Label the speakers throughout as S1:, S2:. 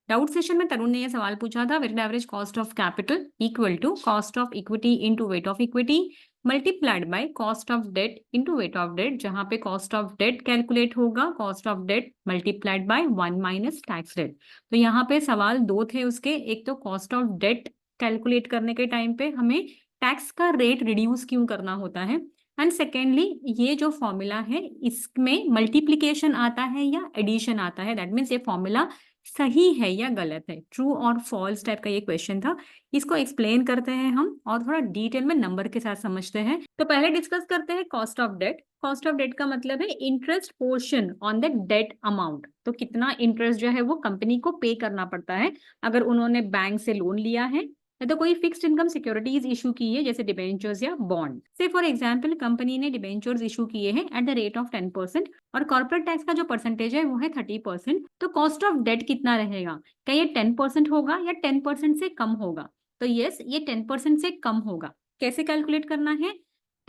S1: Doubt session में तरुण ने यह सवाल पूछा था, weighted average cost of capital equal to cost of equity into weight of equity multiplied by cost of debt into weight of debt, जहां पे cost of debt calculate होगा cost of debt multiplied by 1 minus tax rate. तो यहाँ पे सवाल दो थे उसके, एक तो कॉस्ट ऑफ डेट कैलकुलेट करने के टाइम पे हमें टैक्स का रेट रिड्यूस क्यों करना होता है, एंड सेकेंडली ये जो फॉर्मूला है इसमें मल्टीप्लीकेशन आता है या एडिशन आता है, दैट मीन्स ये फॉर्मूला सही है या गलत है, ट्रू और फॉल्स टाइप का ये क्वेश्चन था। इसको एक्सप्लेन करते हैं हम और थोड़ा डिटेल में नंबर के साथ समझते हैं। तो पहले डिस्कस करते हैं cost of debt. Cost of debt का मतलब है interest portion on the debt amount, तो कितना इंटरेस्ट जो है वो कंपनी को पे करना पड़ता है अगर उन्होंने बैंक से लोन लिया है या तो कोई फिक्स्ड इनकम सिक्योरिटीज इशू की है जैसे डिबेंचर्स या बॉन्ड। से फॉर एग्जांपल कंपनी ने डिबेंचर्स इशू किए हैं एट द रेट ऑफ 10% और कॉर्पोरेट टैक्स का जो परसेंटेज है वो है 30%, तो कॉस्ट ऑफ डेट कितना रहेगा, क्या ये 10% होगा या 10% से कम होगा? तो यस, ये 10% से कम होगा। कैसे कैलकुलेट करना है?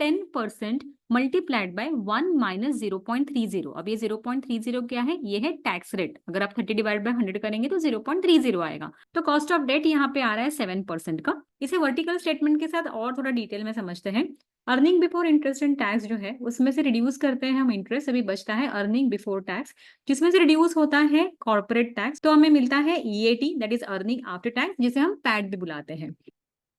S1: 10% मल्टीप्लाइड बाय 1 माइनस 0.30। अब ये 0.30 क्या है? ये है टैक्स रेट। अगर आप 30 डिवाइड बाय 100 करेंगे तो 0.30 आएगा। तो कॉस्ट ऑफ डेट यहाँ पे आ रहा है 7% का। इसे वर्टिकल स्टेटमेंट के साथ और थोड़ा डिटेल में समझते हैं। Earning before interest and tax जो है उसमें से रिड्यूस करते हैं हम इंटरेस्ट, अभी बचता है अर्निंग बिफोर टैक्स, जिसमें से रिड्यूस होता है कॉर्पोरेट टैक्स, तो हमें मिलता है EAT, that is earning after tax, जिसे हम पैट भी बुलाते हैं।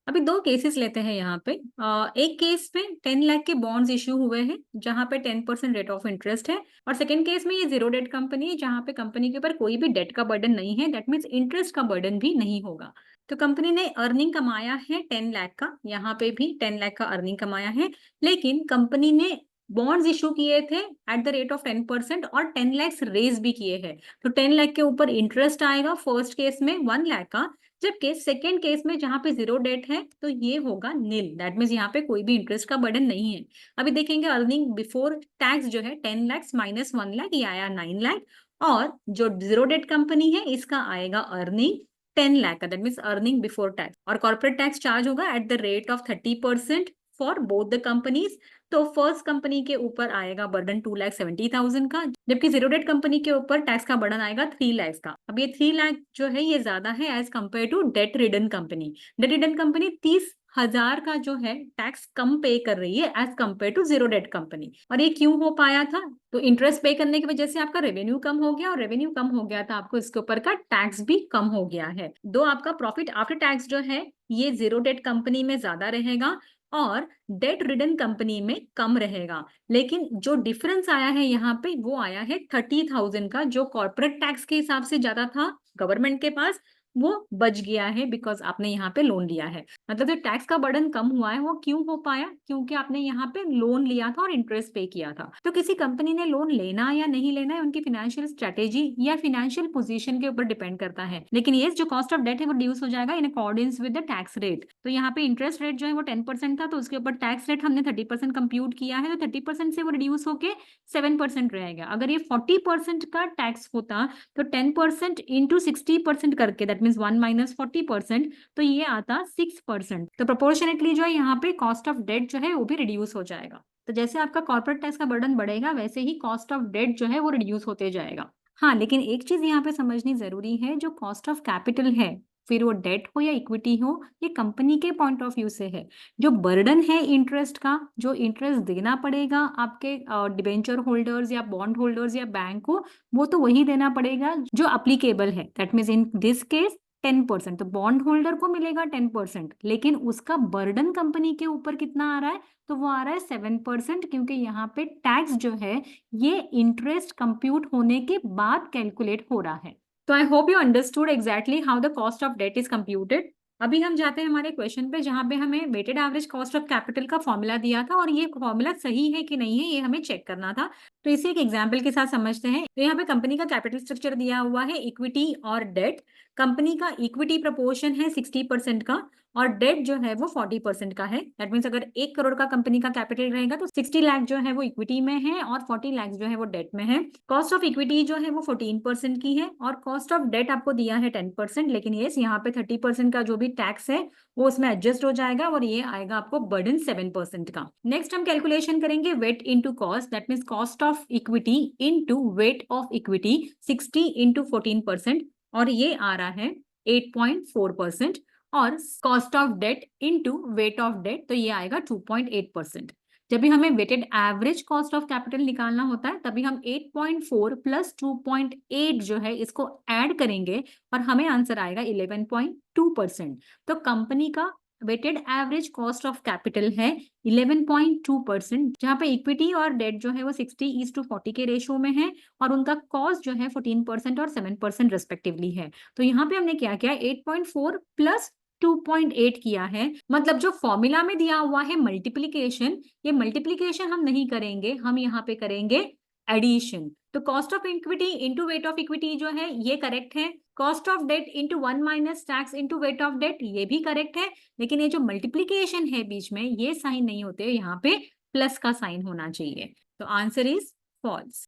S1: अभी दो केसेस लेते हैं यहाँ पे। एक केस में 10 लाख के बॉन्ड्स इश्यू हुए हैं जहां पे 10% रेट ऑफ इंटरेस्ट है, और सेकंड केस में ये जीरो डेट कंपनी है जहां पे कंपनी के ऊपर कोई भी डेट का बर्डन नहीं है, दैट मीन्स इंटरेस्ट का बर्डन भी नहीं होगा। तो कंपनी ने अर्निंग कमाया है 10 लाख का, यहाँ पे भी 10 लाख का अर्निंग कमाया है, लेकिन कंपनी ने बॉन्ड्स इशू किए थे एट द रेट ऑफ 10% और 10 लाख रेज भी किए हैं। तो 10 लाख के ऊपर इंटरेस्ट आएगा फर्स्ट केस में 1 लाख का, जबकि सेकेंड केस में जहां पे जीरो डेट है तो ये होगा नील, दैट मीन्स यहाँ पे कोई भी इंटरेस्ट का बर्डन नहीं है। अभी देखेंगे अर्निंग बिफोर टैक्स जो है 10 लाख माइनस 1 लाख, ये आया 9 लाख, और जो जीरो डेट कंपनी है इसका आएगा अर्निंग 10 लाख का, that means earning before tax, और कॉर्पोरेट टैक्स चार्ज होगा at the rate of 30% for both the companies. तो फर्स्ट कंपनी के ऊपर आएगा बर्डन 2,70,000 का, जबकि जीरो डेट कंपनी के ऊपर टैक्स का बर्डन आएगा 3 लाख का। अब ये 3 लाख जो है ये ज्यादा है as compare to debt ridden company. Debt ridden company 30,000 का जो है टैक्स कम पे कर रही है as compare to zero debt company. और ये क्यों हो पाया था? तो इंटरेस्ट पे करने की वजह से आपका रेवेन्यू कम हो गया, और रेवेन्यू कम हो गया था आपको इसके ऊपर का टैक्स भी कम हो गया है। दो आपका प्रॉफिट आफ्टर टैक्स जो है ये जीरो डेट कंपनी में ज्यादा रहेगा और डेट रिडन कंपनी में कम रहेगा, लेकिन जो डिफरेंस आया है यहाँ पे वो आया है 30,000 का, जो कॉर्पोरेट टैक्स के हिसाब से ज्यादा था गवर्नमेंट के पास, वो बच गया है बिकॉज आपने यहाँ पे लोन लिया है। मतलब जो टैक्स का बर्डन कम हुआ है वो क्यों हो पाया? क्योंकि आपने यहाँ पे लोन लिया था और इंटरेस्ट पे किया था। तो किसी कंपनी ने लोन लेना या नहीं लेना है उनकी फाइनेंशियल स्ट्रेटेजी या फाइनेंशियल पोजीशन के ऊपर डिपेंड करता है, लेकिन ये जो कॉस्ट ऑफ डेट है वो रिड्यूस हो जाएगा in accordance with the tax rate. तो यहाँ पे इंटरेस्ट रेट जो है वो 10% था, तो उसके ऊपर टैक्स रेट हमने 30% कंप्यूट किया है, तो 30% से वो रिड्यूस होके 7% रहेगा। अगर ये 40% का टैक्स होता तो 10% इंटू 60% करके, दैट मीन्स 1 माइनस 40%, तो ये आता 6%। तो प्रोपोर्शनेटली जो है यहाँ पे कॉस्ट ऑफ डेट जो है वो भी रिड्यूस हो जाएगा। तो जैसे आपका कॉर्पोरेट टैक्स का बर्डन बढ़ेगा वैसे ही कॉस्ट ऑफ डेट जो है वो रिड्यूस होते जाएगा। हाँ, लेकिन एक चीज यहाँ पे समझनी जरूरी है, जो कॉस्ट ऑफ कैपिटल है फिर वो डेट हो या इक्विटी हो, ये कंपनी के पॉइंट ऑफ व्यू से है। जो बर्डन है इंटरेस्ट का, जो इंटरेस्ट देना पड़ेगा आपके डिबेंचर होल्डर्स या बॉन्ड होल्डर्स या बैंक को, वो तो वही देना पड़ेगा जो अप्लीकेबल है, that means in this case 10%। तो बॉन्ड होल्डर को मिलेगा 10%, लेकिन उसका बर्डन कंपनी के ऊपर कितना आ रहा है? तो वो आ रहा है 7%, क्योंकि यहाँ पे टैक्स जो है ये इंटरेस्ट कंप्यूट होने के बाद कैलकुलेट हो रहा है। तो I hope you understood exactly how the cost of debt is computed. अभी हम जाते हैं हमारे क्वेश्चन पे, जहां पे हमें weighted average cost of capital का फॉर्मूला दिया था और ये फॉर्मूला सही है कि नहीं है ये हमें चेक करना था। तो इसे एक एग्जाम्पल के साथ समझते हैं। तो यहाँ पे कंपनी का कैपिटल स्ट्रक्चर दिया हुआ है, इक्विटी और डेट। कंपनी का इक्विटी प्रपोर्शन है 60% का और डेट जो है वो 40% का है। दैट मीन्स अगर 1 करोड़ का कंपनी का कैपिटल रहेगा तो 60 लाख जो है वो इक्विटी में है और 40 लाख जो है वो डेट में है। कॉस्ट ऑफ इक्विटी जो है वो 14% की है और कॉस्ट ऑफ डेट आपको दिया है 10%, लेकिन ये यहाँ पे 30% का जो भी टैक्स है वो उसमें एडजस्ट हो जाएगा और ये आएगा आपको बर्डन 7% का। नेक्स्ट हम कैलकुलेशन करेंगे weight into cost, that means cost of equity into weight of equity 60 into 14%। और ये आ रहा है 8.4% और cost of debt into weight of debt तो ये आएगा 2.8%। जब भी हमें वेटेड एवरेज कॉस्ट ऑफ कैपिटल निकालना होता है तभी हम 8.4 प्लस 2.8 जो है इसको ऐड करेंगे और हमें आंसर आएगा 11.2%। तो कंपनी का weighted average cost of capital है 11.2%, जहां पे इक्विटी और डेट जो है वो 60:40 के रेशियो में है और उनका कॉस्ट जो है 14% और 7% रेस्पेक्टिवली है। तो यहाँ पे हमने क्या किया, 8.4 प्लस 2.8 किया है। मतलब जो फॉर्मूला में दिया हुआ है मल्टीप्लीकेशन, ये मल्टीप्लीकेशन हम नहीं करेंगे, हम यहाँ पे करेंगे एडिशन। तो cost of equity into weight of equity जो है ये करेक्ट है। Cost of debt into 1 minus tax into weight of debt ये भी करेक्ट है। लेकिन ये जो मल्टीप्लीकेशन है बीच में, ये साइन नहीं होते, यहाँ पे प्लस का साइन होना चाहिए। तो आंसर इज फॉल्स।